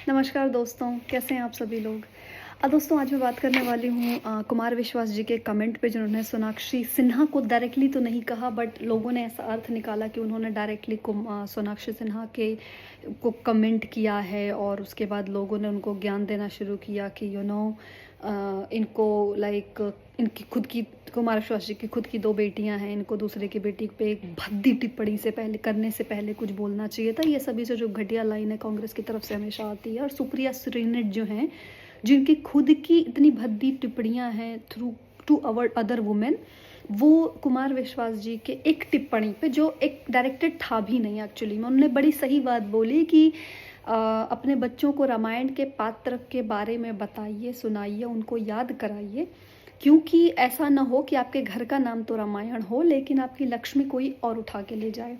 नमस्कार दोस्तों, कैसे हैं आप सभी लोग। दोस्तों आज मैं बात करने वाली हूँ कुमार विश्वास जी के कमेंट पे जिन्होंने सोनाक्षी सिन्हा को डायरेक्टली तो नहीं कहा, बट लोगों ने ऐसा अर्थ निकाला कि उन्होंने डायरेक्टली सोनाक्षी सिन्हा के को कमेंट किया है और उसके बाद लोगों ने उनको ज्ञान देना शुरू किया कि इनको लाइक इनकी खुद की कुमार विश्वास जी की खुद की 2 बेटियां हैं, इनको दूसरे की बेटी पे एक भद्दी टिप्पणी से पहले करने से पहले कुछ बोलना चाहिए था। ये सभी से जो घटिया लाइन है कांग्रेस की तरफ से हमेशा आती है। और सुप्रिया श्रीनेट जो हैं, जिनकी खुद की इतनी भद्दी टिप्पणियां हैं through to our other women, वो कुमार विश्वास जी के एक टिप्पणी पे जो एक डायरेक्टेड था भी नहीं एक्चुअली में, उन्होंने बड़ी सही बात बोली कि अपने बच्चों को रामायण के पात्र के बारे में बताइए, सुनाइए, उनको याद कराइए, क्योंकि ऐसा ना हो कि आपके घर का नाम तो रामायण हो लेकिन आपकी लक्ष्मी कोई और उठा के ले जाए,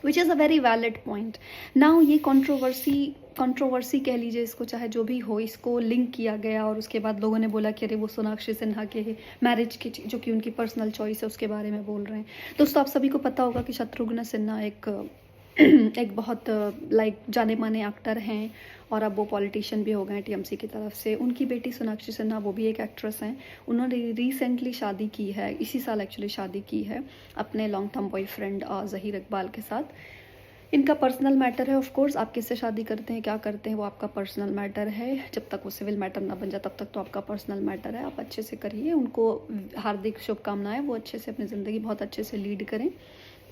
which is a very valid point. Now ये कंट्रोवर्सी कह लीजिए इसको, चाहे जो भी हो, इसको लिंक किया गया और उसके बाद लोगों ने बोला कि अरे वो सोनाक्षी सिन्हा के मैरिज की जो कि उनकी पर्सनल चॉइस है उसके बारे में बोल रहे हैं। दोस्तों आप सभी को पता होगा कि शत्रुघ्न सिन्हा एक एक बहुत लाइक जाने माने एक्टर हैं और अब वो पॉलिटिशियन भी हो गए हैं टीएमसी की तरफ से। उनकी बेटी सोनाक्षी सिन्हा वो भी एक एक्ट्रेस हैं। उन्होंने रिसेंटली शादी की है, इसी साल एक्चुअली शादी की है अपने long term boyfriend Zaheer Iqbal के साथ। इनका पर्सनल मैटर है, ऑफ कोर्स आप किससे शादी करते हैं, क्या करते हैं, वो आपका पर्सनल मैटर है। जब तक वो सिविल मैटर ना बन जाए तब तक तो आपका पर्सनल मैटर है। आप अच्छे से करिए, उनको हार्दिक शुभकामनाएं, वो अच्छे से अपनी ज़िंदगी बहुत अच्छे से लीड करें,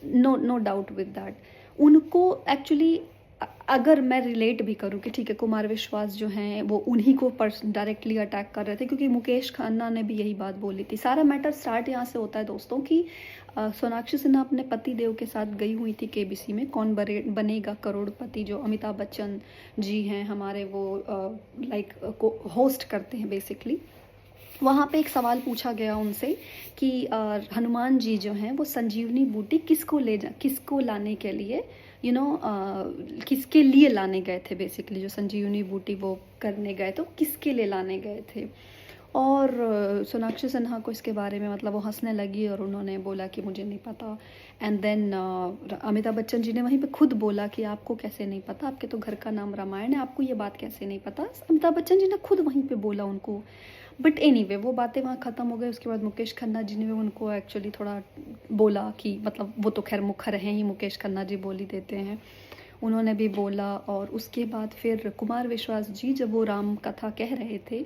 नो डाउट विद दैट। उनको एक्चुअली अगर मैं रिलेट भी करूँ कि ठीक है कुमार विश्वास जो हैं वो उन्हीं को डायरेक्टली अटैक कर रहे थे, क्योंकि मुकेश खन्ना ने भी यही बात बोली थी। सारा मैटर स्टार्ट यहाँ से होता है दोस्तों कि सोनाक्षी सिन्हा अपने पति देव के साथ गई हुई थी केबीसी में कौन बनेगा करोड़पति, जो अमिताभ बच्चन जी हैं हमारे, वो लाइक को होस्ट करते हैं बेसिकली। वहाँ पे एक सवाल पूछा गया उनसे कि हनुमान जी जो हैं वो संजीवनी बूटी किसको लाने के लिए किसके लिए लाने गए थे, बेसिकली जो संजीवनी बूटी वो करने गए तो किसके लिए लाने गए थे। और सोनाक्षी सिन्हा को इसके बारे में मतलब वो हंसने लगी और उन्होंने बोला कि मुझे नहीं पता। एंड देन अमिताभ बच्चन जी ने वहीं पे खुद बोला कि आपको कैसे नहीं पता, आपके तो घर का नाम रामायण है, आपको ये बात कैसे नहीं पता। अमिताभ बच्चन जी ने खुद वहीं पे बोला उनको। बट एनीवे वो बातें वहाँ ख़त्म हो गई। उसके बाद मुकेश खन्ना जी ने भी उनको एक्चुअली थोड़ा बोला कि मतलब वो तो खैर मुखर हैं ही, मुकेश खन्ना जी बोल ही देते हैं, उन्होंने भी बोला। और उसके बाद फिर कुमार विश्वास जी जब वो राम कथा कह रहे थे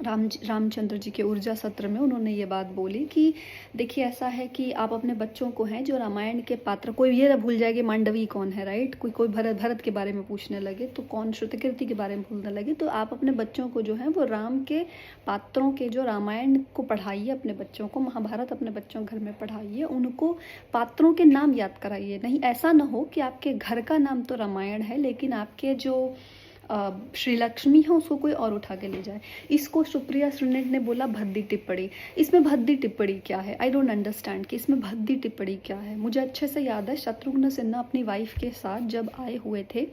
रामचंद्र जी के ऊर्जा सत्र में, उन्होंने ये बात बोली कि देखिए ऐसा है कि आप अपने बच्चों को हैं जो रामायण के पात्र, कोई ये ना भूल जाए कि मांडवी कौन है, राइट, कोई भरत के बारे में पूछने लगे तो कौन श्रुतकीर्ति के बारे में भूलने लगे, तो आप अपने बच्चों को जो है वो राम के पात्रों के जो रामायण को पढ़ाइए, अपने बच्चों को महाभारत अपने बच्चों घर में पढ़ाइए, उनको पात्रों के नाम याद कराइए। नहीं ऐसा ना हो कि आपके घर का नाम तो रामायण है लेकिन आपके जो श्री लक्ष्मी है उसको कोई और उठा के ले जाए। इसको सुप्रिया श्रीनेट ने बोला भद्दी टिप्पणी। इसमें भद्दी टिप्पणी क्या है, आई डोंट अंडरस्टैंड कि इसमें भद्दी टिप्पणी क्या है। मुझे अच्छे से याद है शत्रुघ्न सिन्हा अपनी वाइफ के साथ जब आए हुए थे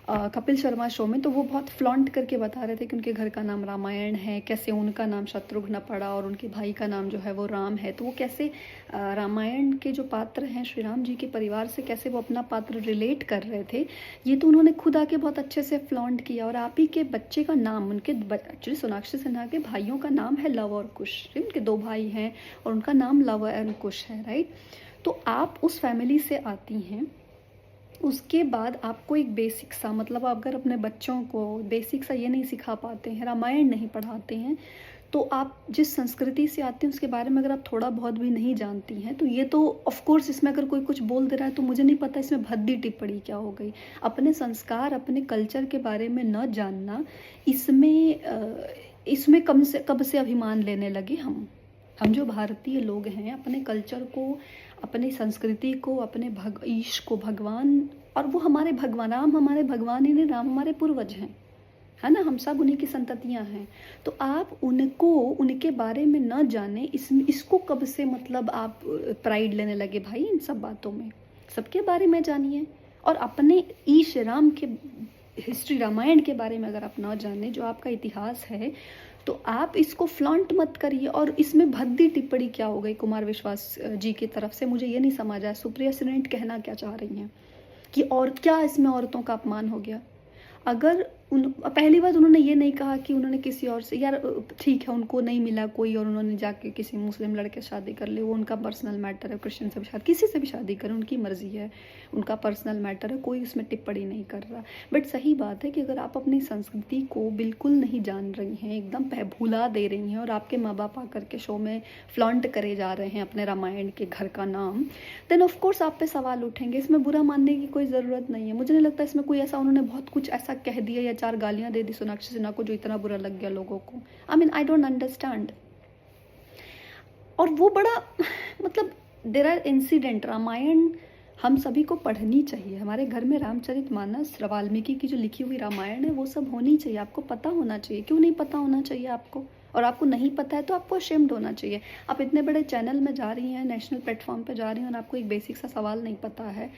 कपिल शर्मा शो में, तो वो बहुत फ्लॉन्ट करके बता रहे थे कि उनके घर का नाम रामायण है, कैसे उनका नाम शत्रुघ्न पड़ा और उनके भाई का नाम जो है वो राम है, तो वो कैसे रामायण के जो पात्र हैं श्री राम जी के परिवार से कैसे वो अपना पात्र रिलेट कर रहे थे। ये तो उन्होंने खुद आके बहुत अच्छे से फ्लॉन्ट किया। और आप ही के बच्चे का नाम, उनके एक्चुअली सोनाक्षी सिन्हा के भाइयों का नाम है लव और कुश, उनके 2 भाई हैं और उनका नाम लव एंड कुश है, राइट। तो आप उस फैमिली से आती हैं, उसके बाद आपको एक बेसिक सा मतलब अगर अपने बच्चों को बेसिक सा ये नहीं सिखा पाते हैं, रामायण नहीं पढ़ाते हैं, तो आप जिस संस्कृति से आते हैं उसके बारे में अगर आप थोड़ा बहुत भी नहीं जानती हैं, तो ये तो ऑफ कोर्स इसमें अगर कोई कुछ बोल दे रहा है तो मुझे नहीं पता इसमें भद्दी टिप्पणी क्या हो गई। अपने संस्कार अपने कल्चर के बारे में न जानना, इसमें कब से अभिमान लेने लगे हम जो भारतीय लोग हैं अपने कल्चर को, अपनी संस्कृति को, अपने ईश को, भगवान, और वो हमारे भगवान, राम हमारे भगवान ही नहीं, राम हमारे पूर्वज हैं, है ना, हम सब उन्हीं की संततियां हैं। तो आप उनको उनके बारे में न जाने इसको कब से मतलब आप प्राइड लेने लगे भाई इन सब बातों में। सबके बारे में जानिए और अपने ईश राम के हिस्ट्री रामायण के बारे में अगर आप ना जाने जो आपका इतिहास है, तो आप इसको फ्लॉन्ट मत करिए। और इसमें भद्दी टिप्पणी क्या हो गई कुमार विश्वास जी की तरफ से, मुझे ये नहीं समझ आया सुप्रिया श्रीनेट कहना क्या चाह रही हैं कि और क्या इसमें औरतों का अपमान हो गया। अगर पहली बात उन्होंने ये नहीं कहा कि उन्होंने किसी और से, यार ठीक है उनको नहीं मिला कोई और उन्होंने जाके किसी मुस्लिम लड़के से शादी कर ली, वो उनका पर्सनल मैटर है, क्रिश्चियन से भी शादी, किसी से भी शादी करें उनकी मर्जी है, उनका पर्सनल मैटर है, कोई उसमें टिप्पणी नहीं कर रहा। बट सही बात है कि अगर आप अपनी संस्कृति को बिल्कुल नहीं जान रही हैं, एकदम भुला दे रही हैं, और आपके माँ बाप आकर के शो में फ्लॉन्ट करे जा रहे हैं अपने रामायण के घर का नाम, देन ऑफ कोर्स आप पे सवाल उठेंगे। इसमें बुरा मानने की कोई ज़रूरत नहीं है। मुझे नहीं लगता इसमें कोई ऐसा उन्होंने बहुत कुछ ऐसा कह दिया या 4 गालियाँ दे दी सोनाक्षी सिन्हा को जो इतना बुरा लग गया लोगों को। I mean I don't understand. और वो बड़ा मतलब देयर आर इंसिडेंट, रामायण हम सभी को पढ़नी चाहिए। हमारे घर में रामचरितमानस, वाल्मीकि की जो लिखी हुई रामायण है वो सब होनी चाहिए, आपको पता होना चाहिए। क्यों नहीं पता होना चाहिए आपको? और आपको नहीं पता है तो आपको अशेम्ड होना चाहिए। आप इतने बड़े चैनल में जा रही हैं, नेशनल प्लेटफॉर्म पे जा रही हैं और आपको एक बेसिक सा सवाल नहीं पता है,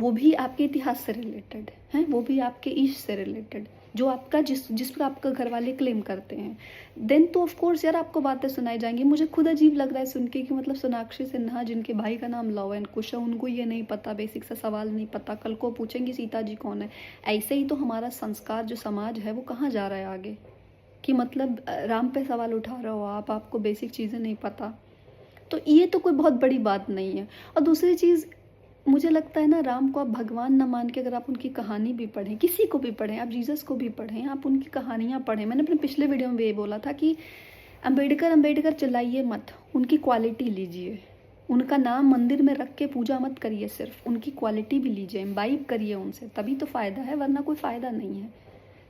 वो भी आपके इतिहास से रिलेटेड है, वो भी आपके ईश से रिलेटेड, जो आपका जिस पर आपका घर वाले क्लेम करते हैं, देन तो ऑफ कोर्स यार आपको बातें सुनाई जाएंगी। मुझे खुद अजीब लग रहा है सुन के कि मतलब सोनाक्षी सिन्हा जिनके भाई का नाम लव एंड कुश है, उनको ये नहीं पता, बेसिक सा सवाल नहीं पता। कल को पूछेंगी सीता जी कौन है। ऐसे ही तो हमारा संस्कार जो समाज है वो कहाँ जा रहा है आगे, कि मतलब राम पे सवाल उठा रहे हो आप, आपको बेसिक चीज़ें नहीं पता। तो ये तो कोई बहुत बड़ी बात नहीं है। और दूसरी चीज़ मुझे लगता है ना, राम को आप भगवान न मान के अगर आप उनकी कहानी भी पढ़ें, किसी को भी पढ़ें, आप जीसस को भी पढ़ें, आप उनकी कहानियाँ पढ़ें। मैंने अपने पिछले वीडियो में ये बोला था कि अंबेडकर चिल्लाइए मत, उनकी क्वालिटी लीजिए, उनका नाम मंदिर में रख के पूजा मत करिए, सिर्फ उनकी क्वालिटी भी लीजिए, इम्बाइब करिए उनसे, तभी तो फ़ायदा है, वरना कोई फ़ायदा नहीं है।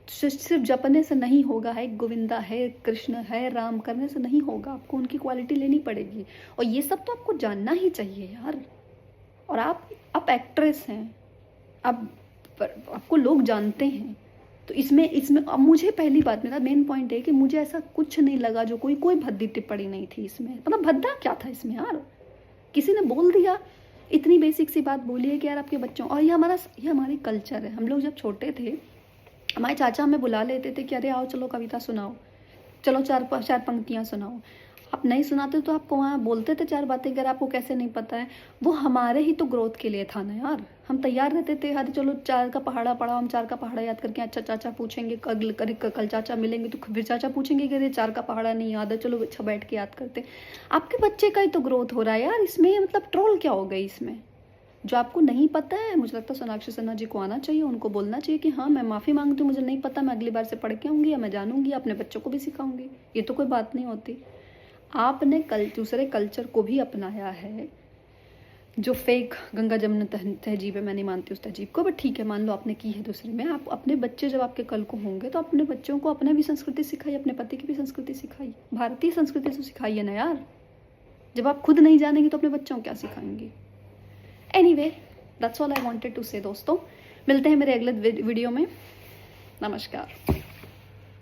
सिर्फ जपने से नहीं होगा, है गोविंदा है, कृष्ण है, राम करने से नहीं होगा, आपको उनकी क्वालिटी लेनी पड़ेगी। और ये सब तो आपको जानना ही चाहिए यार। और आप एक्ट्रेस हैं, आपको लोग जानते हैं, तो इसमें अब मुझे पहली बात, मेरा मेन पॉइंट है कि मुझे ऐसा कुछ नहीं लगा जो कोई भद्दी टिप्पणी नहीं थी इसमें। मतलब भद्दा क्या था इसमें यार? किसी ने बोल दिया, इतनी बेसिक सी बात बोली है कि यार आपके बच्चों, और ये हमारी कल्चर है। हम लोग जब छोटे थे, हमारे चाचा हमें बुला लेते थे कि अरे आओ चलो कविता सुनाओ, चलो चार पंक्तियाँ सुनाओ। आप नहीं सुनाते तो आपको वहाँ बोलते थे 4 बातें, अगर आपको कैसे नहीं पता है। वो हमारे ही तो ग्रोथ के लिए था ना यार। हम तैयार रहते थे, अरे चलो 4 का पहाड़ा पढ़ाओ, हम 4 का पहाड़ा याद करके, अच्छा चाचा पूछेंगे, कल चाचा मिलेंगे तो फिर चाचा पूछेंगे कि अरे 4 का पहाड़ा नहीं याद है, चलो अच्छा बैठ के याद करते। आपके बच्चे का ही तो ग्रोथ हो रहा है यार, इसमें मतलब ट्रोल क्या हो गई इसमें? जो आपको नहीं पता है, मुझे लगता है सोनाक्षी सिन्हा जी को आना चाहिए, उनको बोलना चाहिए कि हाँ मैं माफ़ी मांगती हूँ, मुझे नहीं पता, मैं अगली बार से पढ़ के आऊँगी या मैं जानूँगी, अपने बच्चों को भी सिखाऊंगी। ये तो कोई बात नहीं होती। आपने दूसरे कल्चर को भी अपनाया है, जो फेक गंगा जमुना तहजीब है, मैं नहीं मानती उस तहजीब को, बट ठीक है मान लो आपने की है दूसरे में। आप अपने बच्चे जब आपके कल को होंगे तो अपने बच्चों को अपने भी संस्कृति सिखाइए, अपने पति की भी संस्कृति सिखाइए, भारतीय संस्कृति तो सिखाइए ना यार। जब आप खुद नहीं जानेंगे तो अपने बच्चों को क्या सिखाएंगे? Anyway, that's all I wanted to say दोस्तों। मिलते हैं मेरे अगले वीडियो में। नमस्कार।